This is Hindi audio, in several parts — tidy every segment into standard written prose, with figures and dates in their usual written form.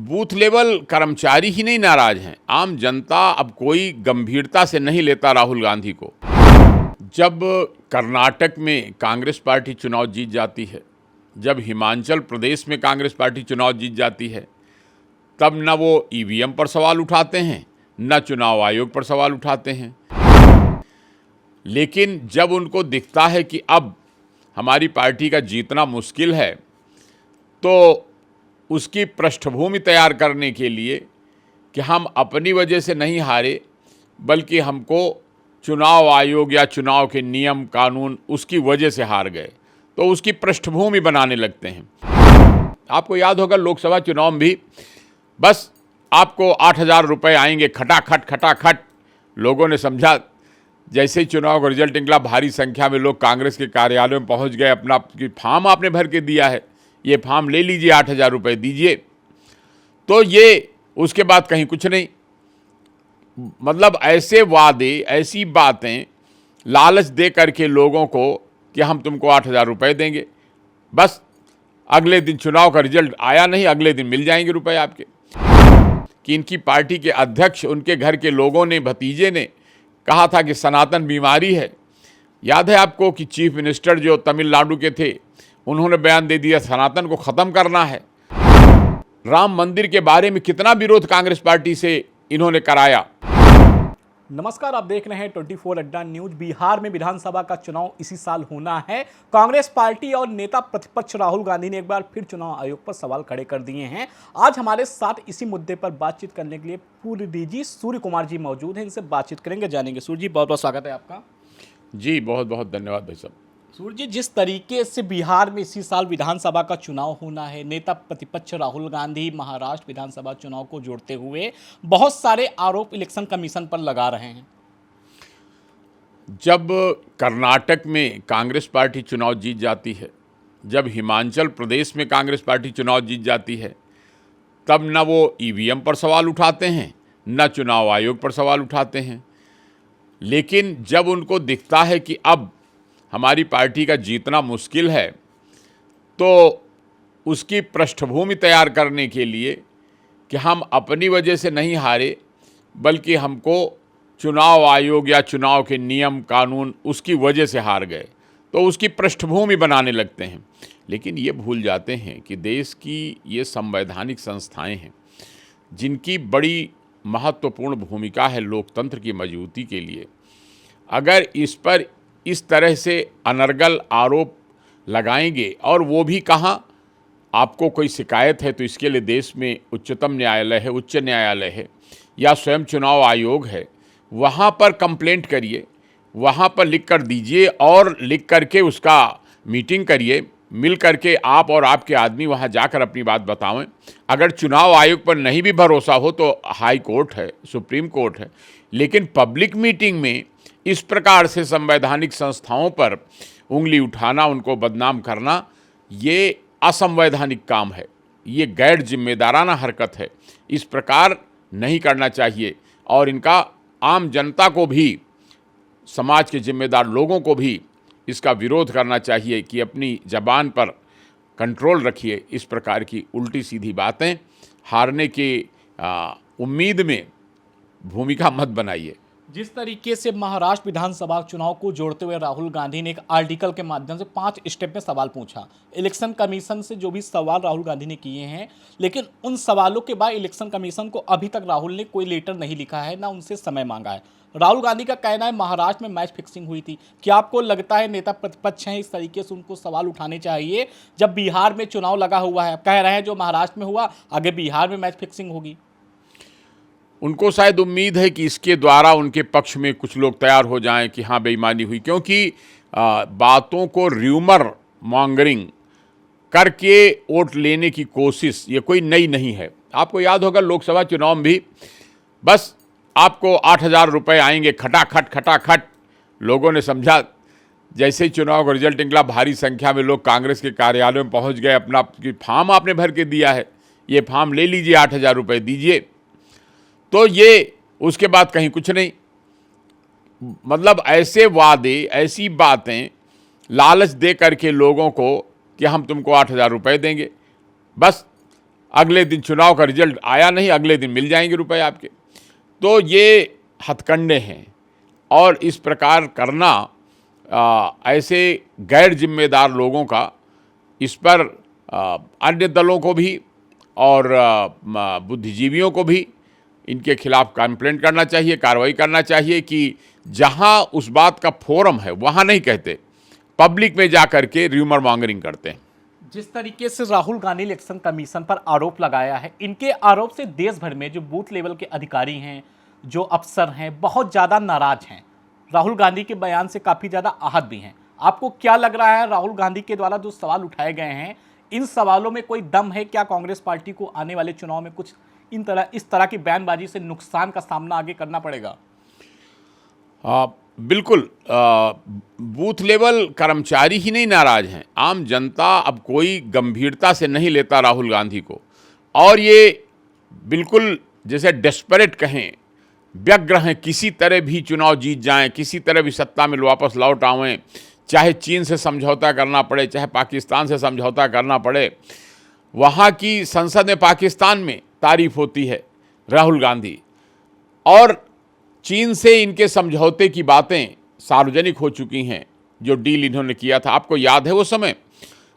बूथ लेवल कर्मचारी ही नहीं नाराज हैं, आम जनता अब कोई गंभीरता से नहीं लेता राहुल गांधी को। जब कर्नाटक में कांग्रेस पार्टी चुनाव जीत जाती है, जब हिमाचल प्रदेश में कांग्रेस पार्टी चुनाव जीत जाती है, तब न वो ईवीएम पर सवाल उठाते हैं, न चुनाव आयोग पर सवाल उठाते हैं। लेकिन जब उनको दिखता है कि अब हमारी पार्टी का जीतना मुश्किल है, तो उसकी पृष्ठभूमि तैयार करने के लिए कि हम अपनी वजह से नहीं हारे, बल्कि हमको चुनाव आयोग या चुनाव के नियम कानून उसकी वजह से हार गए, तो उसकी पृष्ठभूमि बनाने लगते हैं। आपको याद होगा लोकसभा चुनाव में भी बस आपको 8,000 रुपये आएंगे खटाखट। लोगों ने समझा, जैसे ही चुनाव का रिजल्ट निकला, भारी संख्या में लोग कांग्रेस के कार्यालयों में पहुंच गए। अपना फॉर्म आपने भर के दिया है, ये फॉर्म ले लीजिए, 8,000 रुपये दीजिए। तो ये उसके बाद कहीं कुछ नहीं। मतलब ऐसे वादे, ऐसी बातें लालच दे करके लोगों को कि हम तुमको 8,000 रुपये देंगे, बस अगले दिन चुनाव का रिजल्ट आया नहीं, अगले दिन मिल जाएंगे रुपए आपके। कि इनकी पार्टी के अध्यक्ष, उनके घर के लोगों ने, भतीजे ने कहा था कि सनातन बीमारी है। याद है आपको कि चीफ मिनिस्टर जो तमिलनाडु के थे, उन्होंने बयान दे दिया सनातन को ख़त्म करना है। राम मंदिर के बारे में कितना विरोध कांग्रेस पार्टी से इन्होंने कराया। नमस्कार, आप देख रहे हैं 24 अड्डा न्यूज। बिहार में विधानसभा का चुनाव इसी साल होना है। कांग्रेस पार्टी और नेता प्रतिपक्ष राहुल गांधी ने एक बार फिर चुनाव आयोग पर सवाल खड़े कर दिए हैं। आज हमारे साथ इसी मुद्दे पर बातचीत करने के लिए पूर्व डीजी सूर्य कुमार जी मौजूद हैं। इनसे बातचीत करेंगे, जानेंगे। सूर्य जी, बहुत बहुत स्वागत है आपका। जी बहुत बहुत धन्यवाद भाई साहब। सूर्य जी, जिस तरीके से बिहार में इसी साल विधानसभा का चुनाव होना है, नेता प्रतिपक्ष राहुल गांधी महाराष्ट्र विधानसभा चुनाव को जोड़ते हुए बहुत सारे आरोप इलेक्शन कमीशन पर लगा रहे हैं। जब कर्नाटक में कांग्रेस पार्टी चुनाव जीत जाती है, जब हिमाचल प्रदेश में कांग्रेस पार्टी चुनाव जीत जाती है, तब न वो ईवीएम पर सवाल उठाते हैं, न चुनाव आयोग पर सवाल उठाते हैं। लेकिन जब उनको दिखता है कि अब हमारी पार्टी का जीतना मुश्किल है, तो उसकी पृष्ठभूमि तैयार करने के लिए कि हम अपनी वजह से नहीं हारे, बल्कि हमको चुनाव आयोग या चुनाव के नियम कानून उसकी वजह से हार गए, तो उसकी पृष्ठभूमि बनाने लगते हैं। लेकिन ये भूल जाते हैं कि देश की ये संवैधानिक संस्थाएं हैं, जिनकी बड़ी महत्वपूर्ण भूमिका है लोकतंत्र की मजबूती के लिए। अगर इस पर इस तरह से अनर्गल आरोप लगाएंगे, और वो भी कहाँ, आपको कोई शिकायत है तो इसके लिए देश में उच्चतम न्यायालय है, उच्च न्यायालय है, या स्वयं चुनाव आयोग है, वहाँ पर कंप्लेंट करिए, वहाँ पर लिख कर दीजिए, और लिख करके उसका मीटिंग करिए, मिल करके आप और आपके आदमी वहाँ जाकर अपनी बात बताएं। अगर चुनाव आयोग पर नहीं भी भरोसा हो तो हाई कोर्ट है, सुप्रीम कोर्ट है। लेकिन पब्लिक मीटिंग में इस प्रकार से संवैधानिक संस्थाओं पर उंगली उठाना, उनको बदनाम करना, ये असंवैधानिक काम है, ये गैर जिम्मेदाराना हरकत है। इस प्रकार नहीं करना चाहिए, और इनका आम जनता को भी, समाज के जिम्मेदार लोगों को भी इसका विरोध करना चाहिए कि अपनी ज़बान पर कंट्रोल रखिए। इस प्रकार की उल्टी सीधी बातें हारने की उम्मीद में भूमिका मत बनाइए। जिस तरीके से महाराष्ट्र विधानसभा चुनाव को जोड़ते हुए राहुल गांधी ने एक आर्टिकल के माध्यम से 5 स्टेप में सवाल पूछा, इलेक्शन कमीशन से जो भी सवाल राहुल गांधी ने किए हैं, लेकिन उन सवालों के बाद इलेक्शन कमीशन को अभी तक राहुल ने कोई लेटर नहीं लिखा है, ना उनसे समय मांगा है। राहुल गांधी का कहना है महाराष्ट्र में मैच फिक्सिंग हुई थी। क्या आपको लगता है नेता प्रतिपक्ष हैं, इस तरीके से उनको सवाल उठाने चाहिए जब बिहार में चुनाव लगा हुआ है? कह रहे हैं जो महाराष्ट्र में हुआ आगे बिहार में मैच फिक्सिंग होगी। उनको शायद उम्मीद है कि इसके द्वारा उनके पक्ष में कुछ लोग तैयार हो जाएं कि हाँ बेईमानी हुई, क्योंकि बातों को र्यूमर मॉन्गरिंग करके वोट लेने की कोशिश ये कोई नई नहीं है। आपको याद होगा लोकसभा चुनाव में भी बस आपको 8,000 रुपये आएंगे खटाखट। लोगों ने समझा, जैसे ही चुनाव का रिजल्ट निकला, भारी संख्या में लोग कांग्रेस के कार्यालयों में पहुंच गए। अपना फॉर्म आपने भर के दिया है, ये फॉर्म ले लीजिए, 8,000 रुपये दीजिए। तो ये उसके बाद कहीं कुछ नहीं। मतलब ऐसे वादे, ऐसी बातें लालच दे करके लोगों को कि हम तुमको 8,000 रुपये देंगे, बस अगले दिन चुनाव का रिजल्ट आया नहीं, अगले दिन मिल जाएंगे रुपए आपके। तो ये हथकंडे हैं और इस प्रकार करना ऐसे गैर जिम्मेदार लोगों का, इस पर अन्य दलों को भी और बुद्धिजीवियों को भी इनके खिलाफ कंप्लेंट करना चाहिए, कार्रवाई करना चाहिए कि जहां उस बात का फोरम है वहां नहीं कहते, पब्लिक में जा कर के र्यूमर मॉन्गरिंग करते हैं। जिस तरीके से राहुल गांधी इलेक्शन कमीशन पर आरोप लगाया है, इनके आरोप से देश भर में जो बूथ लेवल के अधिकारी हैं, जो अफसर हैं, बहुत ज़्यादा नाराज हैं। राहुल गांधी के बयान से काफ़ी ज़्यादा आहत भी हैं। आपको क्या लग रहा है, राहुल गांधी के द्वारा जो सवाल उठाए गए हैं, इन सवालों में कोई दम है? क्या कांग्रेस पार्टी को आने वाले चुनाव में कुछ इस तरह की बयानबाजी से नुकसान का सामना आगे करना पड़ेगा? बिल्कुल। बूथ लेवल कर्मचारी ही नहीं नाराज हैं, आम जनता अब कोई गंभीरता से नहीं लेता राहुल गांधी को, और ये बिल्कुल जैसे डेस्परेट कहें, व्यग्र हैं, किसी तरह भी चुनाव जीत जाएं, किसी तरह भी सत्ता में वापस लौट आवें, चाहे चीन से समझौता करना पड़े, चाहे पाकिस्तान से समझौता करना पड़े। वहाँ की संसद में पाकिस्तान में तारीफ होती है राहुल गांधी, और चीन से इनके समझौते की बातें सार्वजनिक हो चुकी हैं, जो डील इन्होंने किया था। आपको याद है वो समय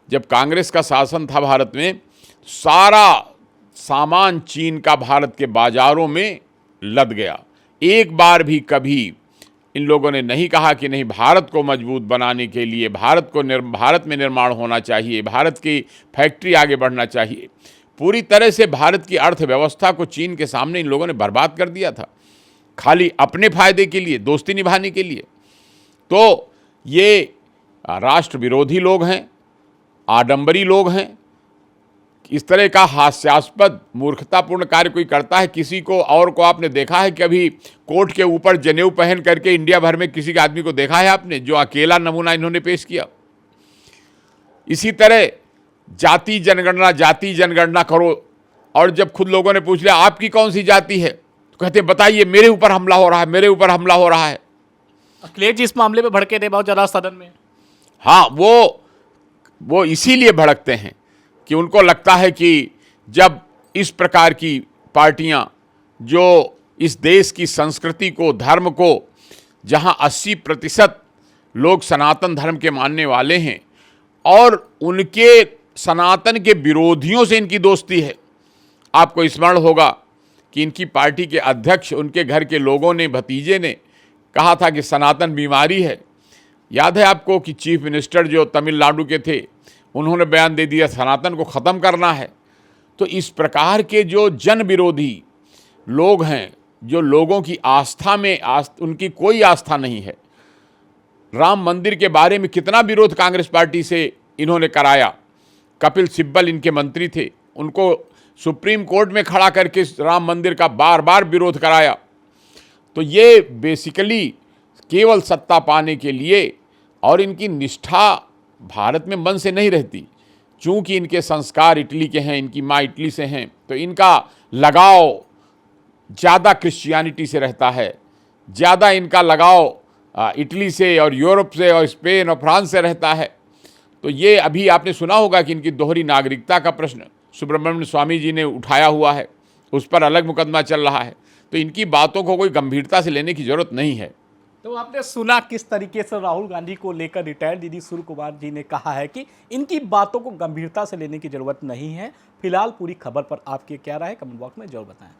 जब कांग्रेस का शासन था भारत में, सारा सामान चीन का भारत के बाज़ारों में लद गया। एक बार भी कभी इन लोगों ने नहीं कहा कि नहीं, भारत को मजबूत बनाने के लिए भारत में निर्माण होना चाहिए, भारत की फैक्ट्री आगे बढ़ना चाहिए। पूरी तरह से भारत की अर्थव्यवस्था को चीन के सामने इन लोगों ने बर्बाद कर दिया था, खाली अपने फायदे के लिए, दोस्ती निभाने के लिए। तो ये राष्ट्र विरोधी लोग हैं, आडंबरी लोग हैं। इस तरह का हास्यास्पद मूर्खतापूर्ण कार्य कोई करता है, किसी को और को आपने देखा है कि अभी कोट के ऊपर जनेऊ पहन करके इंडिया भर में किसी के आदमी को देखा है आपने, जो अकेला नमूना इन्होंने पेश किया? इसी तरह जाति जनगणना करो, और जब खुद लोगों ने पूछ लिया आपकी कौन सी जाति है, तो कहते बताइए, मेरे ऊपर हमला हो रहा है, मेरे ऊपर हमला हो रहा है। अखिलेश जी इस मामले में भड़के थे बहुत ज़्यादा सदन में। हाँ, वो इसीलिए भड़कते हैं कि उनको लगता है कि जब इस प्रकार की पार्टियां, जो इस देश की संस्कृति को, धर्म को, जहां 80% लोग सनातन धर्म के मानने वाले हैं और उनके सनातन के विरोधियों से इनकी दोस्ती है। आपको स्मरण होगा कि इनकी पार्टी के अध्यक्ष, उनके घर के लोगों ने, भतीजे ने कहा था कि सनातन बीमारी है। याद है आपको कि चीफ मिनिस्टर जो तमिलनाडु के थे, उन्होंने बयान दे दिया सनातन को ख़त्म करना है। तो इस प्रकार के जो जन विरोधी लोग हैं, जो लोगों की आस्था में उनकी कोई आस्था नहीं है। राम मंदिर के बारे में कितना विरोध कांग्रेस पार्टी से इन्होंने कराया। कपिल सिब्बल इनके मंत्री थे, उनको सुप्रीम कोर्ट में खड़ा करके राम मंदिर का बार बार विरोध कराया। तो ये बेसिकली केवल सत्ता पाने के लिए, और इनकी निष्ठा भारत में मन से नहीं रहती, चूँकि इनके संस्कार इटली के हैं, इनकी माँ इटली से हैं, तो इनका लगाव ज़्यादा क्रिश्चियनिटी से रहता है, ज़्यादा इनका लगाव इटली से और यूरोप से और स्पेन और फ्रांस से रहता है। तो ये अभी आपने सुना होगा कि इनकी दोहरी नागरिकता का प्रश्न सुब्रमण्यम स्वामी जी ने उठाया हुआ है, उस पर अलग मुकदमा चल रहा है। तो इनकी बातों को कोई गंभीरता से लेने की ज़रूरत नहीं है। तो आपने सुना किस तरीके से राहुल गांधी को लेकर रिटायर्ड दीदी सूर्य कुमार जी ने कहा है कि इनकी बातों को गंभीरता से लेने की जरूरत नहीं है। फिलहाल पूरी खबर पर आपकी क्या राय है, कमेंट बॉक्स में जरूर बताएं।